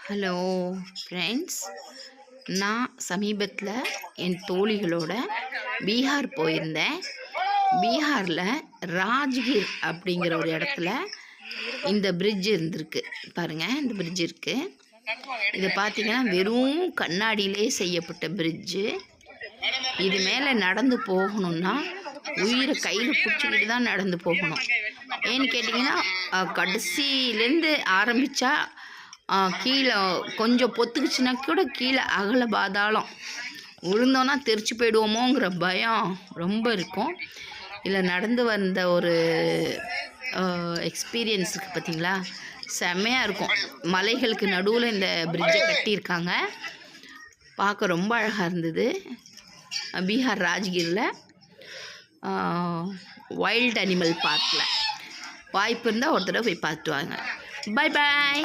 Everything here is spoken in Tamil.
ஹலோ ஃப்ரெண்ட்ஸ், நான் சமீபத்தில் என் தோழிகளோட பீகார் போயிருந்தேன். பீகாரில் ராஜ்கிர் அப்படிங்கிற ஒரு இடத்துல இந்த பிரிட்ஜ் இருந்திருக்கு பாருங்கள். இந்த பிரிட்ஜ் இருக்குது. இதை பார்த்தீங்கன்னா வெறும் கண்ணாடியிலே செய்யப்பட்ட பிரிட்ஜு. இது மேலே நடந்து போகணுன்னா உயிரை கையில் பிடிச்சிக்கிட்டு தான் நடந்து போகணும். ஏன்னு கேட்டிங்கன்னா கடைசியிலேருந்து ஆரம்பித்தா கீழே கொஞ்சம் பொத்துக்குச்சுன்னா கூட கீழே அகல பாதாளம், விழுந்தோன்னா தெரிச்சு போயிடுவோமோங்கிற பயம் ரொம்ப இருக்கும். இதில் நடந்து வந்த ஒரு எக்ஸ்பீரியன்ஸ் இருக்குது பார்த்தீங்களா, செம்மையாக இருக்கும். மலைகளுக்கு நடுவில் இந்த பிரிட்ஜை கட்டியிருக்காங்க. பார்க்க ரொம்ப அழகாக இருந்தது. பீகார் ராஜ்கிரில் வைல்ட் அனிமல் பார்க்கில் வாய்ப்பு இருந்தால் ஒரு தடவை போய் பார்த்துட்டு வாங்க. Bye bye.